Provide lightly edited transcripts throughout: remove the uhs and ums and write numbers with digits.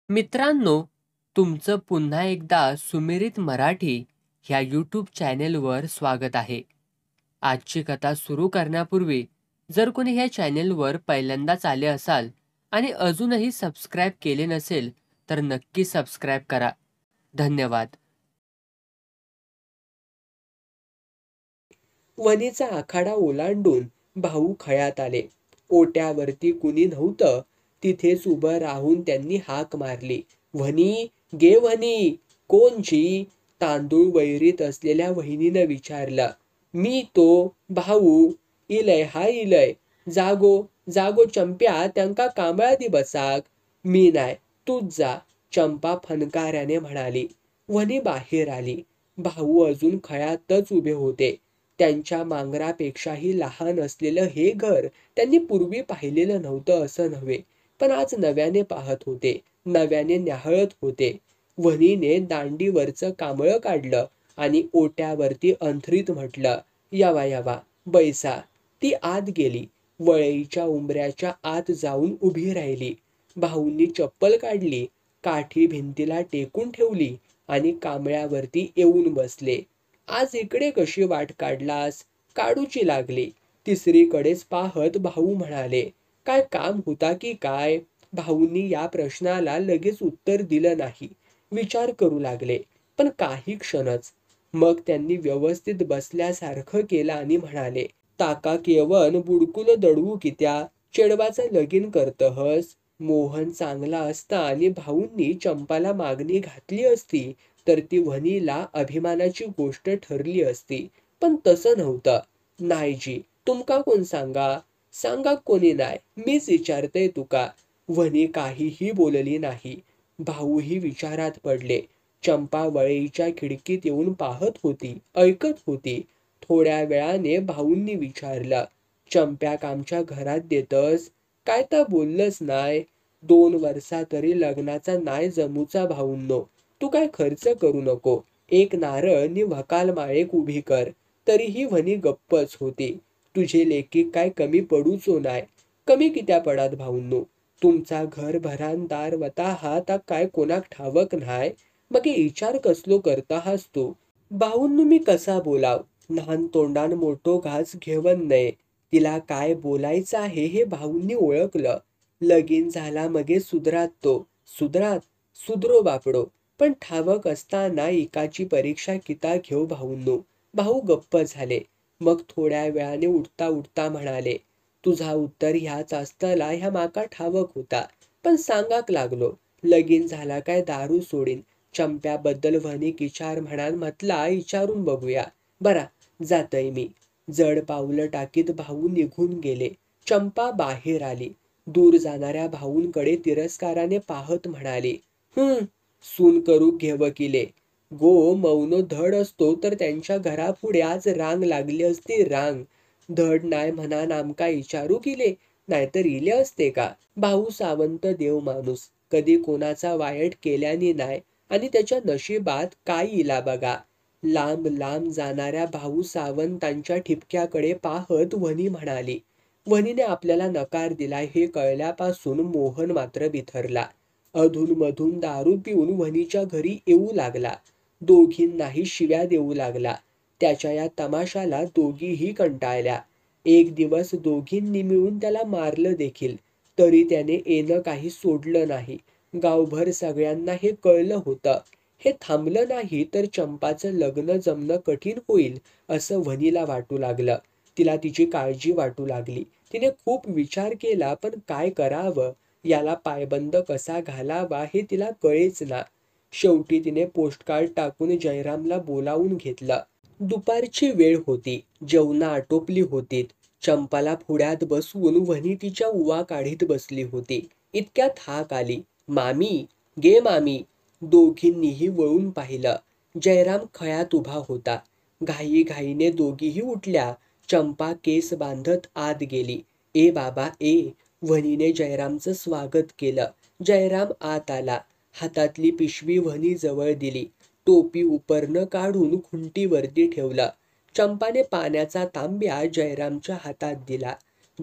मित्रांनो, तुमचं पुन्हा एकदा सुमिरित मराठी ह्या यूट्यूब चॅनेलवर स्वागत आहे. आजची कथा सुरू करण्यापूर्वी जर कोणी ह्या चॅनेलवर पहिल्यांदाच आले असाल आणि अजूनही सबस्क्राईब केले नसेल तर नक्की सबस्क्राईब करा. धन्यवाद. वनीचा आखाडा ओलांडून भाऊ खळ्यात आले. ओट्यावरती कुणी नव्हतं. तिथेच उभं राहून त्यांनी हाक मारली, "व्हनी, गे व्हनी." "कोणची?" तांदूळ वैरीत असलेल्या वहिनीनं विचारलं. "मी तो भाऊ. इलय हा इलय. जागो जागो चंप्या, त्यांका कांबळादी बसाक." "मी नाही, तूच जा," चंपा फनकाऱ्याने म्हणाली. वनी बाहेर आली. भाऊ अजून खळ्यातच उभे होते. त्यांच्या मांगरापेक्षाही लहान असलेलं हे घर त्यांनी पूर्वी पाहिलेलं नव्हतं असं नव्हे, पण आज नव्याने पाहत होते, नव्याने न्याहाळत होते. वहिनीने दांडीवरचं कांबळं काढलं आणि ओट्यावरती अंथरीत म्हटलं, "यावा यावा, बैसा." ती आत गेली. वळईच्या उंबऱ्याच्या आत जाऊन उभी राहिली. भाऊंनी चप्पल काढली, काठी भिंतीला टेकून ठेवली आणि कांबळ्यावरती येऊन बसले. "आज इकडे कशी वाट काढलास?" "काढूची लागली." तिसरीकडेच पाहत भाऊ म्हणाले, "काय काम होता की काय?" भाऊंनी या प्रश्नाला लगेच उत्तर दिलं नाही. विचार करू लागले, पण काही क्षणच. मग त्यांनी व्यवस्थित बसल्यासारखं केलं आणि म्हणाले, "ताका केवन बुडकुल दडवू की त्या चेडवाचं लगीन करतहस?" मोहन चांगला असता आणि भाऊंनी चंपाला मागणी घातली असती तर ती वनीला अभिमानाची गोष्ट ठरली असती, पण तसं नव्हतं. "नाही तुमका कोण सांगा?" "सांगा कोणी नाही, मीच विचारतय तुका." वनी काहीही बोलली नाही. भाऊही विचारात पडले. चंपा वळईच्या खिडकीत येऊन पाहत होती, ऐकत होती. थोड्या वेळाने भाऊंनी विचारलं, "चंप्याक आमच्या घरात देतस?" "काय तर बोललंच नाही." "2 वर्षा तरी लग्नाचा नाही जमूचा भाऊंनो. तू काय खर्च करू नको. एक नारळ नि वकाल माळेक उभी कर." तरीही वनी गप्पच होती. "तुझे लेकी काय कमी पडूचो नाय." "कमी कित्या पडात भाऊंनो? तुमचा घर भरान दार वता हा ता काय कोणाक ठावक नाय. मग हे विचार कसलो करता हास तू?" "भाऊंनो मी कसा बोलाव? लहान तोंडान मोठो घास घेवन नये." तिला काय बोलायचं आहे हे भाऊंनी ओळखलं. "लगीन झाला मगे सुधरात तो." "सुधरात? सुधरो बापडो. पण ठावक असताना एकाची परीक्षा किता घेऊ भाऊंनो." भाऊ गप्प झाले. मग थोड्या वेळाने उठता उठता म्हणाले, "तुझा उत्तर ह्याच असतला ह्या माका ठावक होता. पण सांगाक लागलो, लगीन झाला काय दारू सोडीन." चंप्याबद्दल वनिक विचार म्हणाल म्हटला, "विचारून बघूया." "बरा, जातय मी." जड पावलं टाकीत भाऊ निघून गेले. चंपा बाहेर आली. दूर जाणाऱ्या भाऊंकडे तिरस्काराने पाहत म्हणाली, सून करू घेवकिले. गो मौनो धड असतो तर त्यांच्या घरापुढे आज रांग लागली असती, रांग. धड नाही म्हणा आमका विचारू किले, नाहीतर इले असते का?" भाऊ सावंत देव माणूस, कधी कोणाचा वाईट केल्याने नाही आणि त्याच्या नशिबात काय इला बघा. लांब लांब जाणाऱ्या भाऊ सावंतांच्या ठिपक्याकडे पाहत वनी म्हणाली. वनीने आपल्याला नकार दिलाय हे कळल्यापासून मोहन मात्र बिथरला. अधूनमधून दारू पिऊन वनीच्या घरी येऊ लागला. दोघींनाही शिव्या देऊ लागला. त्याच्या या तमाशाला दोघीही कंटाळल्या. एक दिवस दोघींनी मिळून त्याला मारलं देखील. तरी त्याने येणं काही सोडलं नाही. गावभर सगळ्यांना हे कळलं होतं. हे थांबलं नाही तर चंपाचं लग्न जमणं कठीण होईल असं वनीला वाटू लागलं. तिला तिची काळजी वाटू लागली. तिने खूप विचार केला, पण काय करावं, याला पायबंद कसा घालावा हे तिला कळेच ना. शेवटी तिने पोस्टकार्ड टाकून जयरामला बोलावून घेतलं. दुपारची वेळ होती. जेवणं आटोपली होतीत. चंपाला पुढ्यात बसवून वनी तिच्या उवा काढीत बसली होती. इतक्यात हाक आली, "मामी, गे मामी." दोघींनीही वळून पाहिलं. जयराम खळ्यात उभा होता. घाईघाईने दोघीही उठल्या. चंपा केस बांधत आत गेली. "ए बाबा ए." वनीने जयरामचं स्वागत केलं. जयराम आत आला. हातातली पिशवी वनी जवळ दिली. टोपी उपरनं काढून खुंटीवरती ठेवलं. चंपाने पाण्याचा तांब्या जयरामच्या हातात दिला.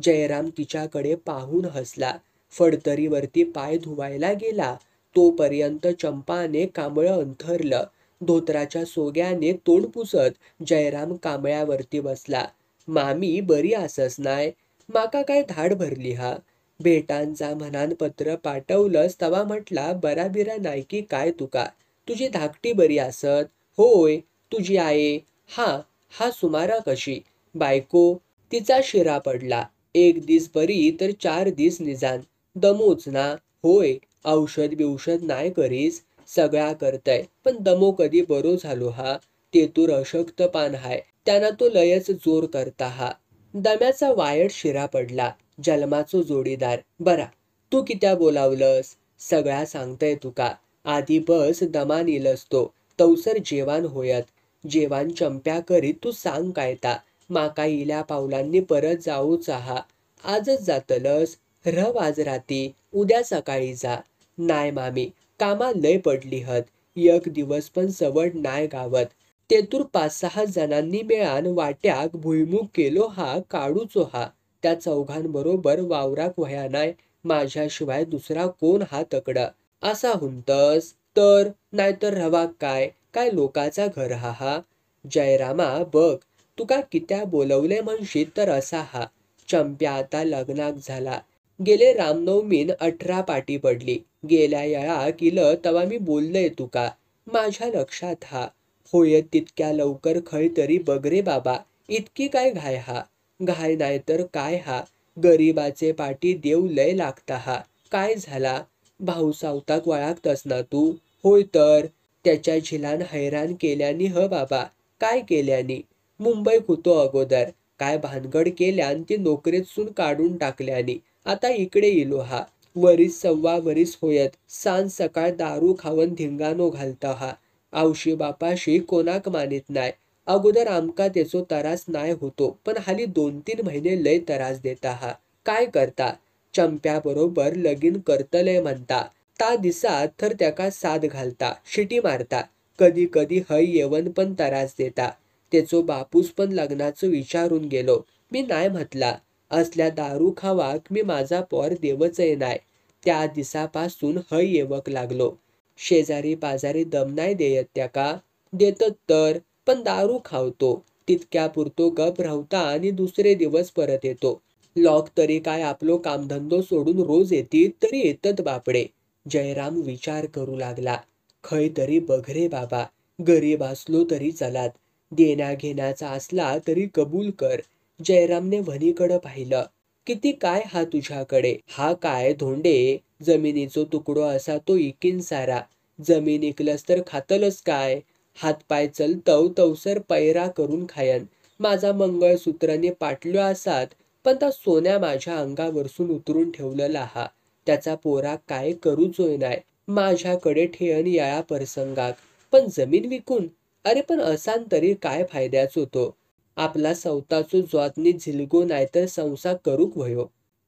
जयराम तिच्याकडे पाहून हसला. फडतरीवरती पाय धुवायला गेला. तोपर्यंत चंपाने कांबळं अंथरलं. धोतराच्या सोग्याने तोंड पुसत जयराम कांबळ्यावरती बसला. मामी बरी आसस नाय? माका काय धाड भरली हा? भेटांचा म्हणान पत्र पाठवलंस तवा म्हटला बराबिरा नाही की काय तुका? तुझी धाकटी बरी आसत? होय. तुझी आये? हा सुमारा कशी? बायको? तिचा शिरा पडला. 1 दिस बरी तर 4 दिस निजान. दमोच ना? होय. औषध बिवषध नाय करीस? सगळा करतय, पण दमो कधी बरो झालो हा? तेतूर अशक्त पान हाय, त्यांना तो लयच जोर करता हा. दम्याचा वायट शिरा पडला. जन्माचो जोडीदार. बरा, तू कित्या बोलावलंस? सगळा सांगतय तुका. आधी बस दमान इलस तो, तवसर जेवान होयत. जेवान चंप्या करीत तू सांग काय ता. माका इल्या पावलांनी परत जाऊच हा. आजच जातलस? रव आज राती, उद्या सकाळी जा. नाय मामी, कामा लय पडली हत. 1 दिवस पण सवड नाय गावत. तेतूर 5-6 जणांनी मिळान वाट्याक भुईमुग केलो हा काढूचो हा. त्या चौघांबरोबर वावराक वया नाय, माझ्याशिवाय दुसरा कोण हा तकडा? असा हुंतस? तर नाहीतर रवाक काय? काय लोकाचा घर हा? जयरामा बघ, तुका कित्या बोलवले म्हणशीत तर असा हा. चंप्या आता लग्नाक झाला. गेले रामनवमीन 18 पाटी पडली. गेल्या येळाक इलं तवा मी बोललय तुका. माझ्या लक्षात हा. होय तितक्या लवकर खय तरी बघ रे बाबा. इतकी काय घाय हा? घाय नाही तर काय हा? गरीबाचे पाठी देव लय लागता हा. काय झाला? भाऊ सावताक वळागतस ना तू? होय तर. त्याच्या झिलान हैराण केल्यानी बाबा. काय केल्यानी? मुंबईत होतो अगोदर. काय भानगड केल्यान ती नोकरीतसून काढून टाकल्यानी. आता इकडे इलो हा. वरीस सव्वा वरीस होयत. सांज सकाळ दारू खावन धिंगाणो घालता हा. आवशी बापाशी कोणाक मानित नाय. अगोदर आमका त्याचो तरास नाय होतो, पण हाली 2-3 महिने लय तरास देता हा. काय करता? चंप्या बरोबर लगीन करतलय म्हणता. ता दिसात तर त्याका साद घालता, शिटी मारता. कधी कधी हय येवन पण तरास देता. त्याचो बापूस पण लग्नाचं विचारून गेलो. मी नाय म्हटला. असल्या दारू खावाक मी माझा पोर देवचय नाय. त्या दिसापासून हय येवक लागलो. शेजारी पाजारी दम नाही देत त्याका? देतत तर, पण दारू खावतो. तितक्या पुरतो गप राहता आणि दुसरे दिवस परत येतो. लोक तरी काय आपलो कामधंदो सोडून रोज येतील तरी येतत बापडे. जयराम विचार करू लागला. खय तरी बघ रे बाबा. गरीब असलो तरी चलात. देण्या घेण्याचा असला तरी कबूल कर. जयरामने वहिनीकडं पाहिलं. किती काय हा तुझ्याकडे? हा काय धोंडे? जमिनीचो तुकडो असा तो इकीन सारा. जमीन इकलस तर खातलस काय? हातपाय चलतव तवसर पैरा करून खायन. माझा मंगळसूत्रने पाटलो असात, पण ता सोन्या माझ्या अंगावरसून उतरून ठेवलेला हा. त्याचा पोरा काय करूचोय नाय. माझ्याकडे ठेयन या प्रसंगाक. पण जमीन विकून? अरे पण असान तरी काय फायद्याचो तो? आपला सवताचो ज्वातनी झिलगो नाहीतर संसार करूक व्हयो.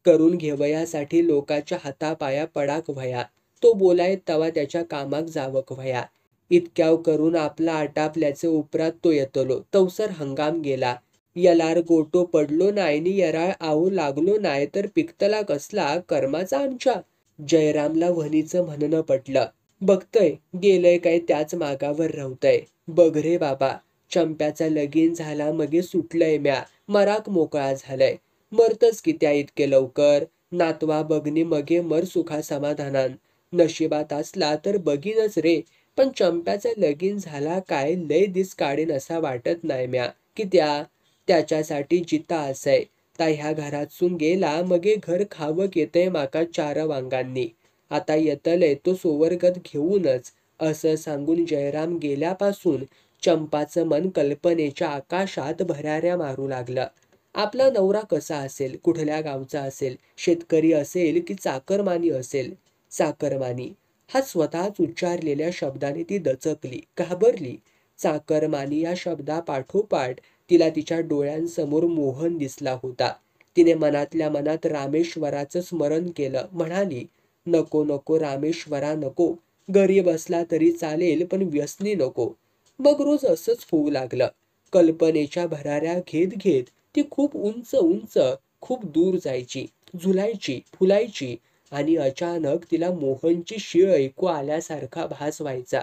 करून घेवयासाठी लोकाच्या हातापाया पडाक व्हया. तो बोलाय तवा त्याच्या कामाक जावक व्हया. इतक्याव करून आपला आटापल्याचे उपरात तो येतलो, तवसर हंगाम गेला. यलार गोटो पडलो नाय नि यराळ आऊ लागलो नाय तर पिकतला कसला कर्माचा आमच्या? जयरामला वहिनीचं म्हणणं पटलं. बघतय, गेलंय काय त्याच मागावर रवतय. बघ रे बाबा, चंप्याचा लगीन झाला मगे सुटलंय म्या. मराक मोकळा झालंय. मरतस कित्या इतके लवकर? नातवा बघनी मगे मर सुखा समाधानान. नशिबात असला तर बघीनच रे. पण चंप्याचा लगीन झाला काय लय दिस काढीन असा वाटत नाही म्या. कित्या? त्याच्यासाठी जिता असय. ता ह्या घरातसून गेला मगे घर खावक येतय माका 4 वांगांनी. आता येतलय तो सोवर्गत घेऊनच. असं सांगून जयराम गेल्यापासून चंपाचं मन कल्पनेच्या आकाशात भराऱ्या मारू लागलं. आपला नवरा कसा असेल? कुठल्या गावचा असेल? शेतकरी असेल की चाकरमानी असेल? चाकरमानी हा स्वतःच उच्चारलेल्या शब्दाने ती दचकली, घाबरली. चाकरमानी या शब्दापाठोपाठ तिला तिच्या डोळ्यांसमोर मोहन दिसला होता. तिने मनातल्या मनात रामेश्वराचं स्मरण केलं. म्हणाली, नको नको रामेश्वरा नको. गरीब असला तरी चालेल पण व्यसनी नको. मग रोज असंच होऊ लागलं. कल्पनेच्या भराऱ्या घेत घेत ती खूप उंच उंच, खूप दूर जायची, झुलायची, फुलायची आणि अचानक तिला मोहनची शीळ ऐकू आल्यासारखा भास व्हायचा.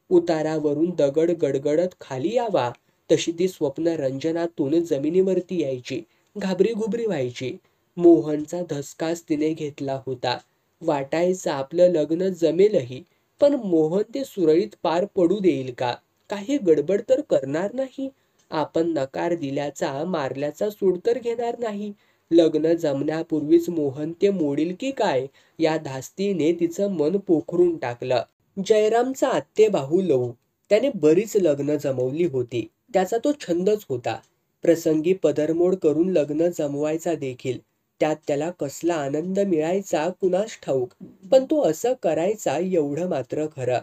उतारावरून दगड गडगडत खाली यावा तशी ती स्वप्न रंजनातून जमिनीवरती यायची. घाबरीघुबरी व्हायची. मोहनचा धसकाच तिने घेतला होता. वाटायचं आपलं लग्न जमेलही, पण मोहन ते सुरळीत पार पडू देईल का? काही गडबड तर करणार नाही? आपण नकार दिल्याचा मारल्याचा सूड तर घेणार नाही? लग्न जमण्यापूर्वीच मोहन ते मोडील की काय, या धास्तीने तिचं मन पोखरून टाकलं. जयरामचा आत्तेभाऊ लहू, त्याने बरीच लग्न जमवली होती. त्याचा तो छंदच होता. प्रसंगी पदरमोड करून लग्न जमवायचा देखील. त्यात त्याला कसला आनंद मिळायचा कुणास ठाऊक, पण तो असं करायचा एवढं मात्र खरं.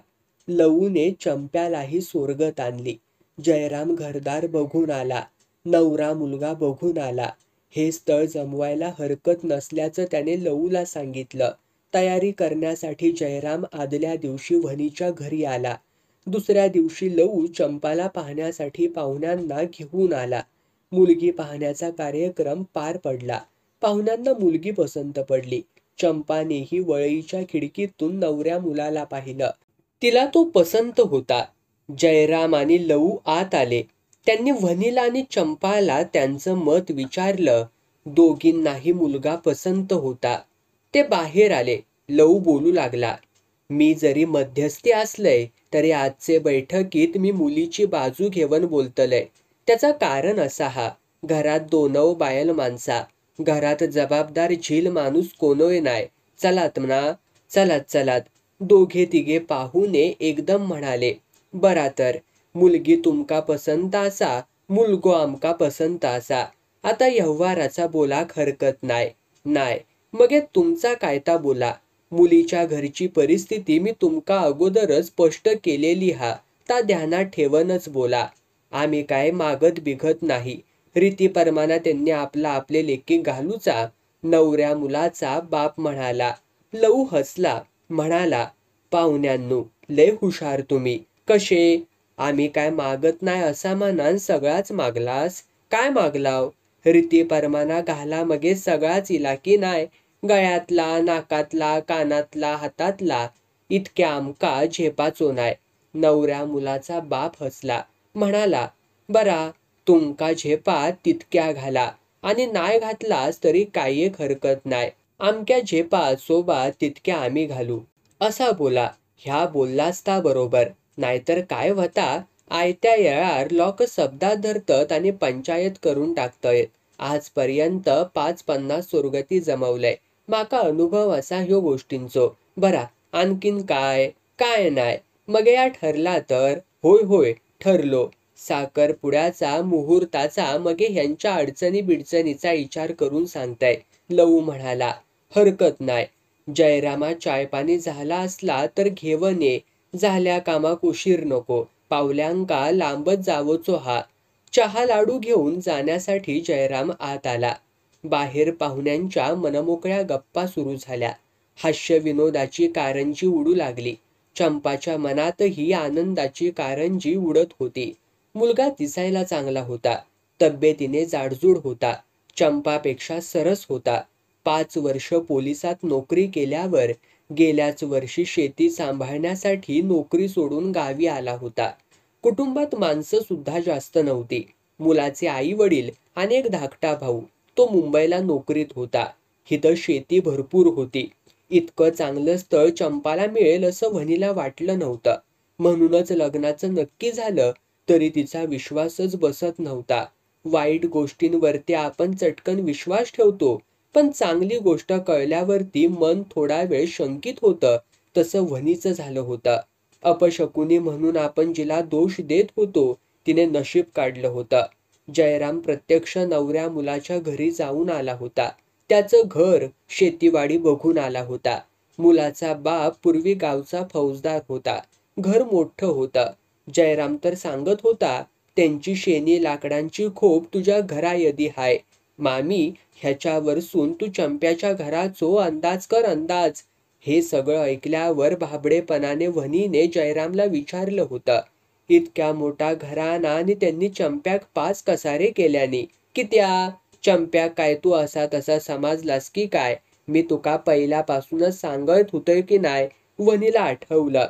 लहूने चंप्यालाही स्वर्गात आणली. जयराम घरदार बघून आला. नवरा मुलगा बघून आला. हे स्थळ जमवायला हरकत नसल्याचं त्याने लहूला सांगितलं. तयारी करण्यासाठी जयराम आदल्या दिवशी वनीच्या घरी आला. दुसऱ्या दिवशी लहू चंपाला पाहण्यासाठी पाहुण्यांना घेऊन आला. मुलगी पाहण्याचा कार्यक्रम पार पडला. पाहुण्यांना मुलगी पसंत पडली. चंपानेही वळईच्या खिडकीतून नवऱ्या मुलाला पाहिलं. तिला तो पसंत होता. जयराम आणि लहू आत आले. त्यांनी वनीला आणि चंपाला त्यांचं मत विचारलं. दोघींनाही मुलगा पसंत होता. ते बाहेर आले. लहू बोलू लागला. मी जरी मध्यस्थी असलंय तरी आजचे बैठकीत मी मुलीची बाजू घेऊन बोलतलय. त्याचा कारण असा हा, घरात दोनव बायल माणसा, घरात जबाबदार झील माणूस कोणोय नाय. चलात म्हणा. चलात. दोघे तिघे पाहुणे एकदम म्हणाले. बरा तर, मुलगी तुमका पसंत असा, मुलगो आमका पसंत असा. आता व्यवहाराचा बोलाक हरकत नाय. मग तुमचा कायता बोला. मुलीच्या घरची परिस्थिती मी तुमका अगोदरच स्पष्ट केलेली हा, ता ध्यानात ठेवनच बोला. आम्ही काय मागत बिघत नाही. रीतीप्रमाणे त्यांनी आपले लेकी घालूचा. नवऱ्या मुलाचा बाप म्हणाला. लहू हसला. म्हणाला, पाहुण्यांनो, लय हुशार तुम्ही. कसे? आम्ही काय मागत नाही असा म्हणान सगळाच मागलास? काय मागलाव? रीतीप्रमाणे घाला मगे सगळाच इला की नाय? गळ्यातला, नाकातला, कानातला, हातातला, इतक्या आमका झेपाचो नाय. नवऱ्या मुलाचा बाप हसला. म्हणाला, बरा, तुमका झेपा तितक्या घाला, आणि नाय घातलास तरी काही एक हरकत नाय. आमक्या झेपा सोबा तितक्या आम्ही घालू. असा बोला. ह्या बोललास बरोबर. नाहीतर काय व्हता, आयत्या येळार लोक शब्दात धरतत आणि पंचायत करून टाकतयत. आजपर्यंत 5-50 सुरगती जमवलंय. माका अनुभव असा ह्यो गोष्टींचो. बरा, आणखीन काय? काय नाय. मग या ठरला तर? होय, ठरलो. साखरपुड्याचा मुहूर्ताचा मगे ह्यांच्या अडचणी बिडचणीचा विचार करून सांगताय. लहू म्हणाला. हरकत नाय. जयरामा चायपाणी झाला असला तर घेवन ये. झाल्या कामाक उशीर नको. पावल्यांका लांबच जावोचो हा. चहा लाडू घेऊन जाण्यासाठी जयराम आत आला. बाहेर पाहुण्यांच्या मनमोकळ्या गप्पा सुरू झाल्या. हास्य विनोदाची कारंजी उडू लागली. चंपाच्या मनातही आनंदाची कारंजी उडत होती. मुलगा दिसायला चांगला होता. तब्येतीने जाडजूड होता. चंपापेक्षा सरस होता. 5 वर्ष पोलिसात नोकरी केल्यावर गेल्याच वर्षी शेती सांभाळण्यासाठी नोकरी सोडून गावी आला होता. कुटुंबात माणसं सुद्धा जास्त नव्हती. मुलाचे आई वडील आणि एक धाकटा भाऊ. तो मुंबईला नोकरीत होता. इथं शेती भरपूर होती. इतकं चांगलं स्थळ चंपाला मिळेल असं वनीला वाटलं नव्हतं. म्हणूनच लग्नाचं नक्की झालं तरी तिचा विश्वासच बसत नव्हता. वाईट गोष्टींवरती आपण चटकन विश्वास ठेवतो, पण चांगली गोष्ट कळल्यावरती मन थोडा वेळ शंकित होतं. तसं वनीचं झालं होतं. अपशकुनी म्हणून आपण जिला दोष देत होतो तिने नशीब काढलं होतं. जयराम प्रत्यक्ष नवऱ्या मुलाच्या घरी जाऊन आला होता. त्याचं घर, शेतीवाडी बघून आला होता. मुलाचा बाप पूर्वी गावचा फौजदार होता. घर मोठं होतं. जयराम तर सांगत होता, त्यांची शेणी लाकडांची खोप तुझ्या घरायदी हाय. मामी, ह्याच्यावरसून तू चंप्याच्या घराचो अंदाज कर अंदाज. हे सगळं ऐकल्यावर भाबडेपणाने वनीने जयरामला विचारलं होतं. इतक्या मोठा घराणा आणि त्यांनी चंप्याक 5 कसारे केल्याने. कित्या? चंप्याक काय तू असा तसा समजलास की काय? मी तुका पहिल्यापासूनच सांगत होतोय की नाही. वनीला आठवलं.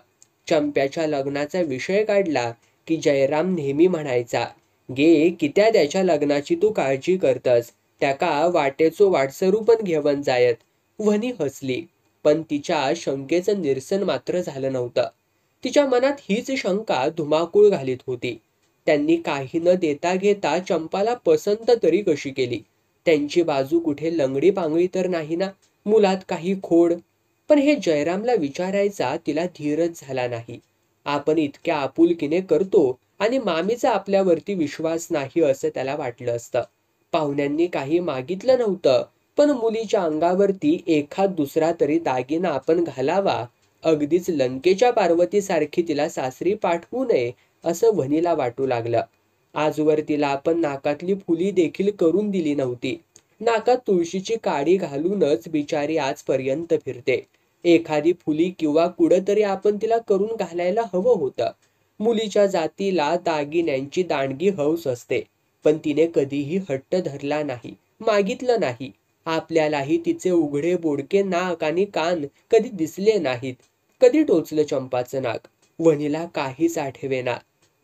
चंप्याच्या लग्नाचा विषय काढला की जयराम नेहमी म्हणायचा, गे कित्या त्याच्या लग्नाची तू काळजी करतस, त्याका वाटेचो वाटसरू पण घेऊन जायत. वनी हसली, पण तिच्या शंकेचं निरसन मात्र झालं नव्हतं. तिच्या मनात हीच शंका धुमाकूळ घालीत होती. त्यांनी काही न देता घेता चंपाला पसंत तरी कशी केली? त्यांची बाजू कुठे लंगडी पांगडी तर नाही ना? मुलात काही खोड? पण हे जयरामला विचारायचा तिला धीरच झाला नाही. आपण इतक्या आपुलकीने करतो आणि मामीचा आपल्यावरती विश्वास नाही असं त्याला वाटलं असतं. पाहुण्यांनी काही मागितलं नव्हतं, पण मुलीच्या अंगावरती एखाद दुसरा तरी दागिना आपण घालावा. अगदीच लंकेच्या पार्वतीसारखी तिला सासरी पाठवू नये असं वनीला वाटू लागलं. आजवर तिला आपण नाकातली फुली देखील करून दिली नव्हती. नाकात तुळशीची काडी घालूनच बिचारी आजपर्यंत फिरते. एखादी फुली किंवा कुडं तरी आपण तिला करून घालायला हवं होतं. मुलीच्या जातीला दागिन्यांची दांडगी हौस असते, पण तिने कधीही हट्ट धरला नाही, मागितलं नाही. आपल्यालाही तिचे उघडे बोडके नाक आणि कान कधी दिसले नाहीत. कधी टोचलं चंपाचं नाक? वनीला काहीच आठवेना.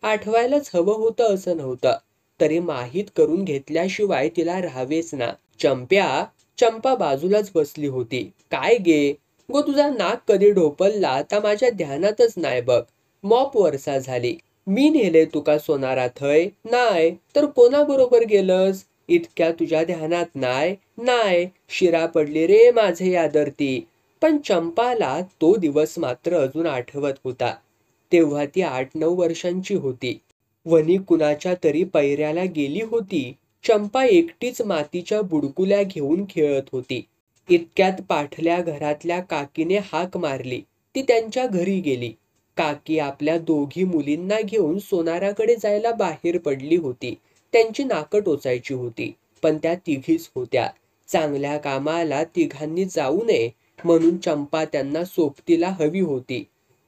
आठवायलाच हवं होतं असं नव्हतं, तरी माहीत करून घेतल्याशिवाय तिला राहावेच ना. चंपा बाजूलाच बसली होती. काय गे गो, तुझा नाक कधी ढोपलला आता माझ्या ध्यानातच नाही बघ. मॉप वर्षा झाली. मी नेले तुका सोनारा थय? नाय तर कोणाबरोबर गेलस? इतक्या तुझ्या ध्यानात नाय? नाय. शिरा पडली रे माझे यादरती. पण चंपाला तो दिवस मात्र अजून आठवत होता. तेव्हा ती 8-9 वर्षांची होती. वनी कुणाच्या तरी पैऱ्याला गेली होती. चंपा एकटीच मातीच्या बुडकुल्या घेऊन खेळत होती. इतक्यात पाठल्या घरातल्या काकीने हाक मारली. ती त्यांच्या घरी गेली. काकी आपल्या दोघी मुलींना घेऊन सोनाराकडे जायला बाहेर पडली होती. त्यांची नाकं टोचायची होती, पण त्या तिघीच होत्या. चांगल्या कामाला तिघांनी जाऊ नये म्हणून चंपा त्यांना सोबतीला हवी होती.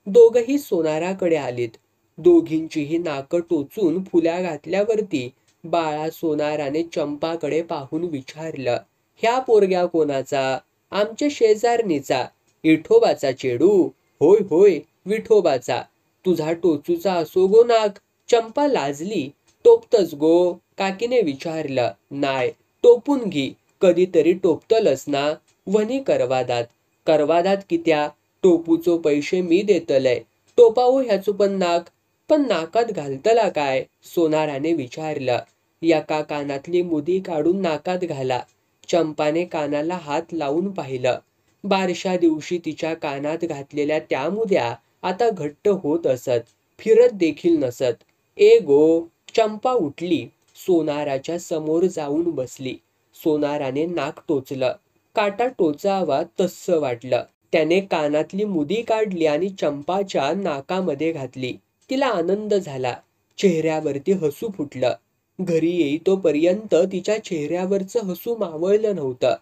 दोघही सोनाराकडे आलीत. दोघींचीही नाकं टोचून फुल्या घातल्यावरती बाळा सोनाराने चंपाकडे पाहून विचारलं, ह्या पोरग्या कोणाचा? आमच्या शेजारणीचा. विठोबाचा चेडू? होय होय विठोबाचा. तुझा टोचूचा असो गो नाक. चंपा लाजली. टोपतस गो? काकीने विचारलं. नाय, टोपून घे. कधीतरी टोपतलस ना? वनी करवादात. करवादात कित्या? टोपूचो पैसे मी देतलय. टोपावो ह्याचो पण नाक. पण नाकात घालतला काय? सोनाराने विचारलं. एका कानातली मुदी काढून नाकात घाला. चंपाने कानाला हात लावून पाहिलं. बारशा दिवशी तिच्या कानात घातलेल्या त्या मुद्या आता घट्ट होत असत, फिरत देखील नसत. ए गो. चंपा उठली. सोनाराच्या समोर जाऊन बसली. सोनाराने नाक टोचलं. काटा टोचावा तस्सं वाटलं. त्याने कानातली मुदी काढली आणि चंपाच्या नाकामध्ये घातली. तिला आनंद झाला. चेहऱ्यावरती हसू फुटलं. घरी येईतोपर्यंत तिच्या चेहऱ्यावरचं हसू मावळलं नव्हतं.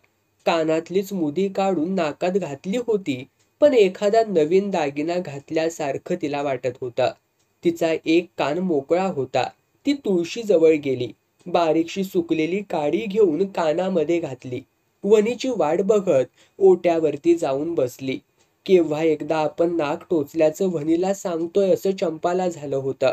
कानातलीच मुदी काढून नाकात घातली होती, पण एखादा नवीन दागिना घातल्यासारखं तिला वाटत होतं. तिचा एक कान मोकळा होता. ती तुळशीजवळ गेली. बारीकशी सुकलेली काडी घेऊन कानामध्ये घातली. वनीची वाट बघत ओट्यावरती जाऊन बसली. केव्हा एकदा आपण नाक टोचल्याचं वनीला सांगतोय असं चंपाला झालं होतं.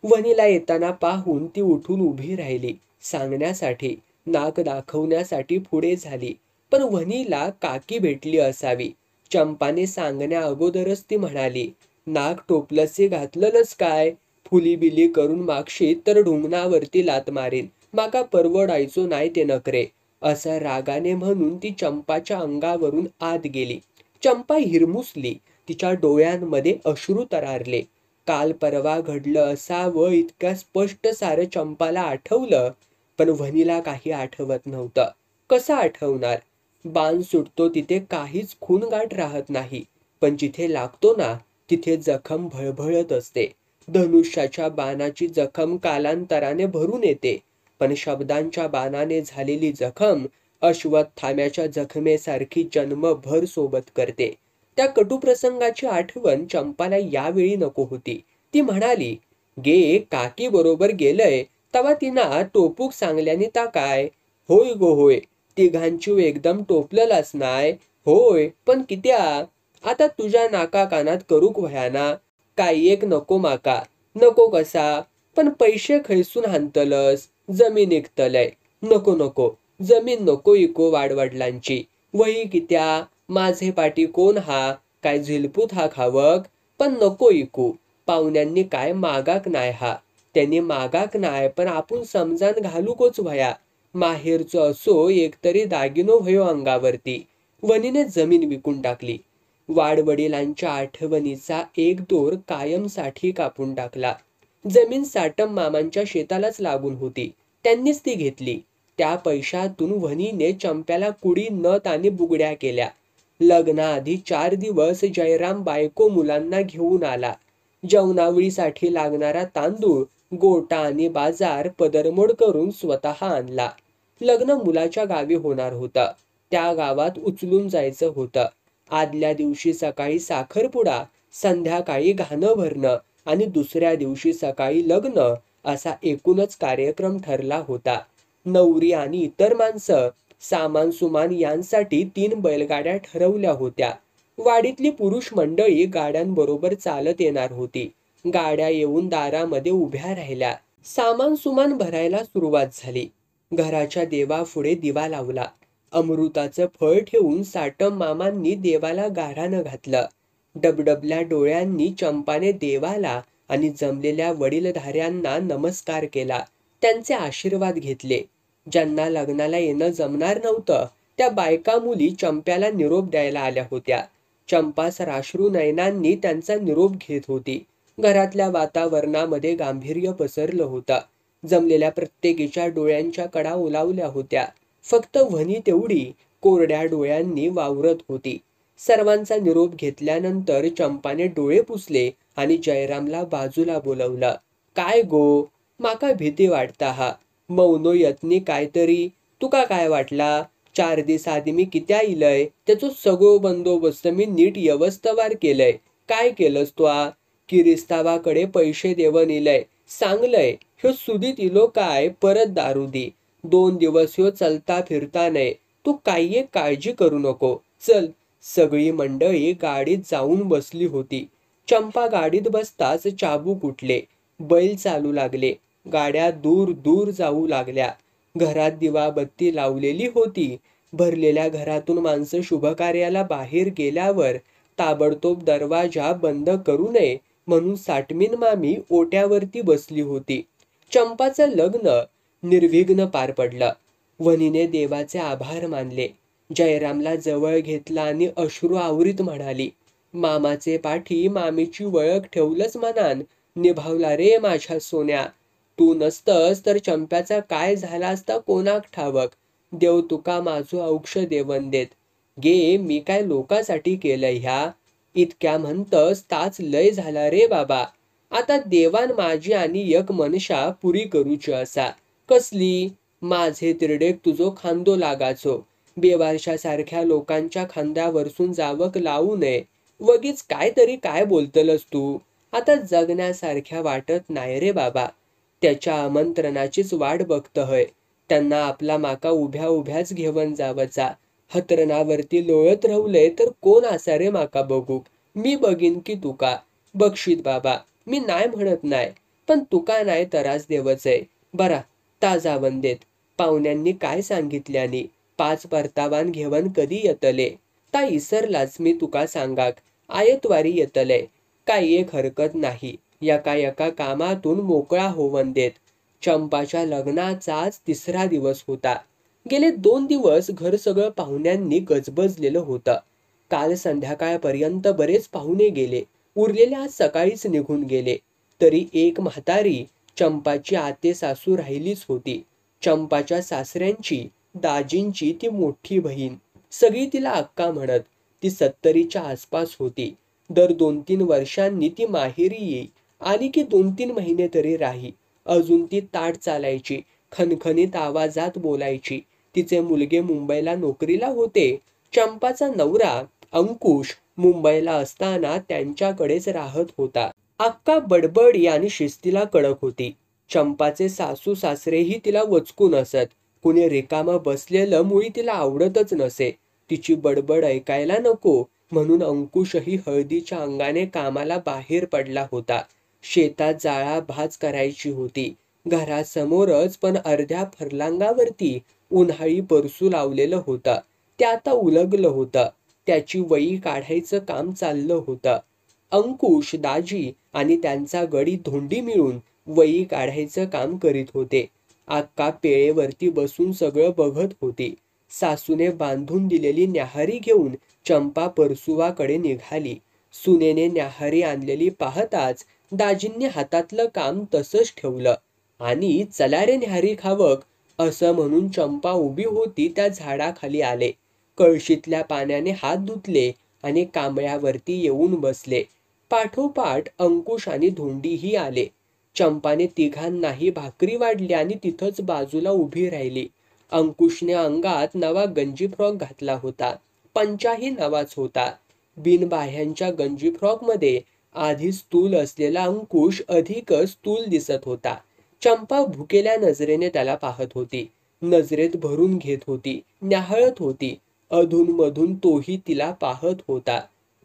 वनीला येताना पाहून ती उठून उभी राहिली. सांगण्यासाठी, नाक दाखवण्यासाठी पुढे झाली. पण वनीला काकी भेटली असावी. चंपाने सांगण्या अगोदरच ती म्हणाली, नाक टोपलसे घातलंच काय? फुली बिली करून मागशी तर ढुंगणावरती लात मारीन. माका परवडायचो नाही ते नखरे. असं रागाने म्हणून ती चंपाच्या अंगावरून आत गेली. चंपा हिरमुसली. तिच्या डोळ्यांमध्ये अश्रू तरारले. काल परवा घडलं असावं इतक्या स्पष्ट सारं चंपाला आठवलं, पण वनीला काही आठवत नव्हतं. कसं आठवणार? बाण सुटतो तिथे काहीच खूनगाठ राहत नाही, पण जिथे लागतो ना तिथे जखम भळभळत असते. धनुष्याच्या बाणाची जखम कालांतराने भरून येते, पण शब्दांच्या बाणाने झालेली जखम अश्वत्थाम्याच्या जखमेसारखी जन्मभर सोबत करते. त्या कटुप्रसंगाची आठवण चंपाला यावेळी नको होती. ती म्हणाली, गे काकी बरोबर गेलय तवा तिना टोपूक सांगल्याने ता काय? होय गो होय. तिघांची एकदम टोपललाच नाय. होय, पण कित्या? आता तुझ्या नाका कानात करूक व्हयाना. काही एक नको माका. नको कसा? पण पैसे खैसून हाणतलस? जमीन इकतलय. नको नको. जमीन नको इको वाडवडिलांची. वही कित्या? माझे पाठी कोण हा? काय झिलपूत हा खावक? पण नको इकू. पाहुण्यांनी काय मागाक नाय हा. त्यांनी मागाक नाय, पण आपण समजान घालूकोच व्हया. माहेरचो असो एकतरी दागिनो व्हयो अंगावरती. वनीने जमीन विकून टाकली. वाडवडिलांच्या आठवणीचा एक दोर कायमसाठी कापून टाकला. जमीन साटम मामांच्या शेतालाच लागून होती. त्यांनीच ती घेतली. त्या पैशातून वनीने चंप्याला कुडी नथ आणि बुगड्या केल्या. लग्नाआधी 4 दिवस जयराम बायको मुलांना घेऊन आला. जेवणावळीसाठी लागणारा तांदूळ, गोटा आणि बाजार पदरमोड करून स्वतः आणला. लग्न मुलाच्या गावी होणार होतं. त्या गावात उचलून जायचं होतं. आदल्या दिवशी सकाळी साखरपुडा, संध्याकाळी घाणं भरणं आणि दुसऱ्या दिवशी सकाळी लग्न असा एकूणच कार्यक्रम ठरला होता. नवरी आणि इतर माणसं, सामान सुमान यांसाठी 3 बैलगाड्या ठरवल्या होत्या. वाडीतली पुरुष मंडळी गाड्यांबरोबर चालत येणार होती. गाड्या येऊन दारामध्ये उभ्या राहिल्या. सामान सुमान भरायला सुरुवात झाली. घराच्या देवापुढे दिवा लावला. अमृताचं फळ ठेवून साटम मामांनी देवाला गाऱ्हाणं घातलं. डबडबल्या डोळ्यांनी चंपाने देवाला आणि जमलेल्या वडीलधाऱ्यांना नमस्कार केला. त्यांचे आशीर्वाद घेतले. ज्यांना लग्नाला येणं जमणार नव्हतं, त्या बायका मुली चंप्याला निरोप द्यायला आल्या होत्या. चंपा सराश्रू नयनांनी त्यांचा निरोप घेत होती. घरातल्या वातावरणामध्ये गांभीर्य पसरलं होतं. जमलेल्या प्रत्येकीच्या डोळ्यांच्या कडा ओलावल्या होत्या. फक्त वनी तेवढी कोरड्या डोळ्यांनी वावरत होती. सर्वांचा निरोप घेतल्यानंतर चंपाने डोळे पुसले आणि जयरामला बाजूला बोलवलं. काय गो, माका भीती वाटता हा. मौनो यत्नी कायतरी. तुका काय वाटला? 4 दिस आधी मी कित्या इलय, त्याचो सगळो बंदोबस्त मी नीट व्यवस्थवार केलंय. काय केलंस तू? किरिस्तावाकडे पैसे देवन इलय. सांगलंय, ह्यो सुदीत इलो काय परत दारू दी. 2 दिवस ह्यो चलता फिरता नाही. तू काही एक काळजी करू नको. चल. सगळी मंडळी गाडीत जाऊन बसली होती. चंपा गाडीत बसताच चाबूक उठले. बैल चालू लागले. गाड्या दूर दूर जाऊ लागल्या. घरात दिवाबत्ती लावलेली होती. भरलेल्या घरातून माणसं शुभकार्याला बाहेर गेल्यावर ताबडतोब दरवाजा बंद करू नये म्हणून साटमीन मामी ओट्यावरती बसली होती. चंपाचं लग्न निर्विघ्न पार पडलं. वनीने देवाचे आभार मानले. जयरामला जवळ घेतला आणि अश्रू आवरीत म्हणाली, मामाचे पाठी मामीची वळख ठेवलंच मनान. निभावला रे माझ्या सोन्या. तू नसतस तर चंप्याचा काय झाला असता कोणाक ठावक. देव तुका माझो औक्ष देवन देत. गे, मी काय लोकासाठी केलंय ह्या? इतक्या म्हणतस ताच लय झाला रे बाबा. आता देवान माझी आणि एक मनशा पुरी करूची असा. कसली? माझे तिरडेक तुझो खांदो लागाचो. बेवारशासारख्या लोकांच्या खांद्यावरसून जावक लावू नये. वगीच काहीतरी काय बोलतलस तू? आता जगण्यासारख्या वाटत नाही रे बाबा. त्याच्या आमंत्रणाचीच वाट बघतोय. त्यांना आपला माका उभ्या उभ्याच घेवन जावचा. हतरणावरती लोळत राहुलय तर कोण असा रे माका बघूक? मी बघीन की तुका. बक्षीत बाबा, मी नाही म्हणत नाही, पण तुका नाही तरास देवचय. बरा, ता जावन देत. पाहुण्यांनी काय सांगितल्यानी 5 परतावान घेवन कधी येतले? ता इसरलाच मी तुका सांगाक. आयतवारी येतले. काही एक हरकत नाही. एका कामातून मोकळा होवन देत. चंपाच्या लग्नाचाच 3रा दिवस होता. गेले 2 दिवस घर सगळं पाहुण्यांनी गजबजलेलं होतं. काल संध्याकाळपर्यंत बरेच पाहुणे गेले. उरलेले आज सकाळीच निघून गेले. तरी एक म्हातारी चंपाची आते सासू राहिलीच होती. चंपाच्या सासऱ्यांची, दाजींची ती मोठी बहीण. सगळी तिला अक्का म्हणत. ती 70च्या आसपास होती. दर 2-3 वर्षांनी ती माहेरी येई. आली की 2-3 महिने तरी राही. अजून ती ताट चालायची. खणखणीत आवाजात बोलायची. तिचे मुलगे मुंबईला नोकरीला होते. चंपाचा नवरा अंकुश मुंबईला असताना त्यांच्याकडेच राहत होता. अक्का बडबडी आणि शिस्तीला कडक होती. चंपाचे सासू सासरेही तिला वचकून असत. कुणी रिकामं बसलेलं मुळी तिला आवडतच नसे. तिची बडबड ऐकायला नको म्हणून अंकुशही हळदीच्या अंगाने कामाला बाहेर पडला होता. शेतात जाळा भाज करायची होती. घरासमोरच पण अर्ध्या फरलांगावरती उन्हाळी परसू लावलेलं होतं. ते आता उलगलं होतं. त्याची वई काढायचं काम चाललं होतं. अंकुश, दाजी आणि त्यांचा गडी धोंडी मिळून वई काढायचं काम करीत होते. अक्का पेळेवरती बसून सगळं बघत होती. सासूने बांधून दिलेली न्याहारी घेऊन चंपा परसुवाकडे निघाली. सुनेने न्याहारी आणलेली पाहताच दाजींनी हातातलं काम तसंच ठेवलं आणि चला रे न्याहारी खावक असं म्हणून चंपा उभी होती त्या झाडाखाली आले. कळशीतल्या पाण्याने हात धुतले आणि कांबळ्यावरती येऊन बसले. पाठोपाठ अंकुश आणि धोंडीही आले. चंपाने तिघांनाही भाकरी वाढली आणि तिथंच बाजूला उभी राहिली. अंकुशने अंगात नवा गंजी फ्रॉक घातला होता. पंचाही नवाच होता. बिनबाह्यांच्या गंजी फ्रॉकमध्ये आधीच स्थूल असलेला अंकुश अधिकच स्थूल दिसत होता. चंपा भुकेल्या नजरेने त्याला पाहत होती. नजरेत भरून घेत होती, न्याहाळत होती. अधूनमधून तोही तिला पाहत होता.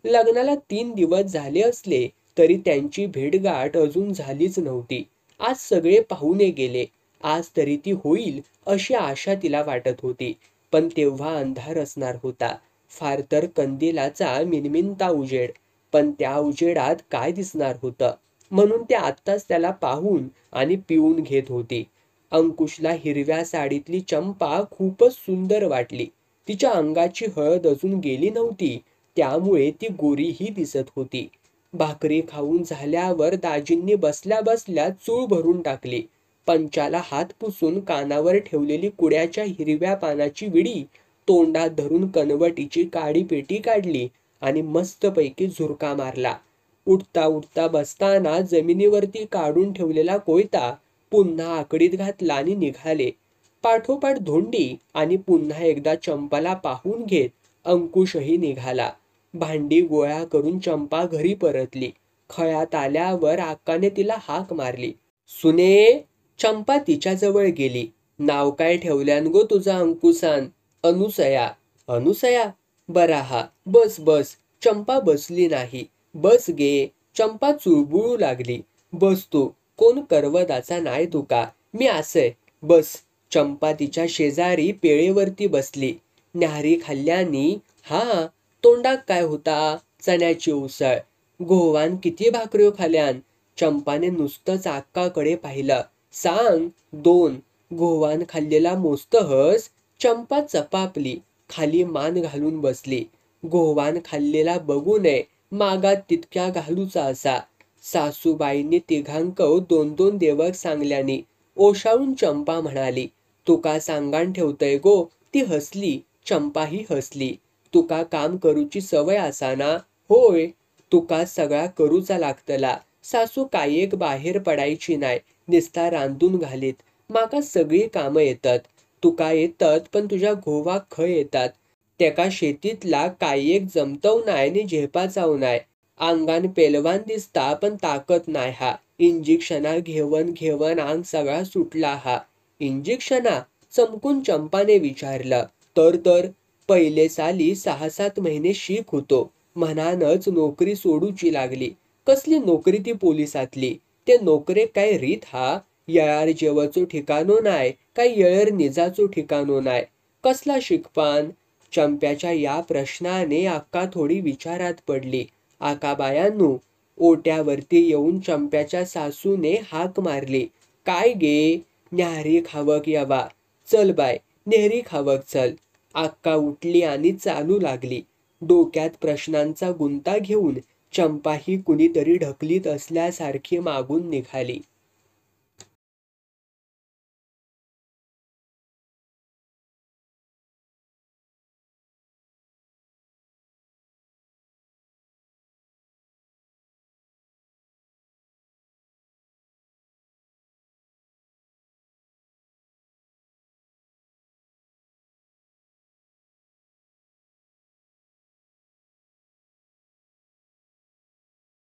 लग्नाला 3 दिवस झाले असले तरी त्यांची भेटगाठ अजून झालीच नव्हती. आज सगळे पाहुणे गेले. आज तरी ती होईल अशी आशा तिला वाटत होती. पण तेव्हा अंधार असणार होता. फार तर कंदिलाचा मिणमिणता उजेड. पण त्या उजेडात काय दिसणार होतं म्हणून ते आत्ताच त्याला पाहून आणि पिऊन घेत होती. अंकुशला हिरव्या साडीतली चंपा खूपच सुंदर वाटली. तिच्या अंगाची हळद अजून गेली नव्हती, त्यामुळे ती गोरीही दिसत होती. भाकरी खाऊन झाल्यावर दाजींनी बसल्या बसल्या चूळ भरून टाकली. पंचाला हात पुसून कानावर ठेवलेली कुड्याच्या हिरव्या पानाची विडी तोंडात धरून कनवटीची काडी पेटी काढली आणि मस्तपैकी झुरका मारला. उठता उठता बसताना जमिनीवरती काढून ठेवलेला कोयता पुन्हा आकडीत घातला आणि निघाले. पाठोपाठ धोंडी आणि पुन्हा एकदा चंपाला पाहून घेत अंकुशही निघाला. भांडी गोळा करून चंपा घरी परतली. खळ्यात आल्यावर अक्काने तिला हाक मारली. सुने. चंपा तिच्याजवळ गेली. नाव काय ठेवल्यान गो तुझा अंकुसान? अनुसया. अनुसया? बरा हा. बस बस. चंपा बसली नाही. बस गे. चंपा चुळबुळू लागली. बस तू. कोण करवदाचा नाही तुका. मी असय. बस. चंपा तिच्या शेजारी पेळेवरती बसली. न्याहारी खाल्ल्यानी. हा. तोंडात काय होता? चण्याची उसळ. गोवान किती भाकऱ्यो खाल्यान? चंपाने नुसतंच अक्काकडे पाहिलं. सांग. 2. गोवान खाल्लेला मोजतहस? चंपा चपापली. खाली मान घालून बसली. गोवान खाल्लेला बघू नये. मागात तितक्या घालूचा असा. सासूबाईंनी तिघांक 2-2 देवक सांगल्यानी. ओशाळून चंपा म्हणाली. तुका सांगान ठेवतय गो. ती हसली. चंपाही हसली. तुका काम करूची सवय असा ना? होय. तुका सगळा करूचा लागतला. सासू कायेक बाहेर पडायची नाही. निस्ता रांधून घालीत. माका सगळी कामं येतात. तुका येतात पण तुझ्या घोवाक खय येतात. त्याका शेतीतला कायेक जमतव नाही नि झेपाचाव नाही. अंगान पेलवान दिसता पण ताकद नाही हा. इंजेक्शना घेवन घेवन अंग सगळा सुटला हा. इंजेक्शना? चमकून चंपाने विचारलं. तर पहिले साली 6-7 महिने शिक होतो. म्हणानच नोकरी सोडूची लागली. कसली नोकरी ती पोलिसातली? ते नोकरे काय रीत हा? येळार जेवचो ठिकाणो नाही, काय येळर निजाचो ठिकाणो नाही. कसला शिकपान? चंप्याच्या या प्रश्नाने अक्का थोडी विचारात पडली. आकाबायांनो. ओट्यावरती येऊन चंप्याच्या सासूने हाक मारली. काय गे? न्याहारी खावक यावा. चल बाय. नेहरी खावक चल. अक्का उठली आणि चालू लागली. डोक्यात प्रश्नांचा गुंता घेऊन चंपा ही कुणीतरी ढकलीत असल्यासारखी मागून निघाली.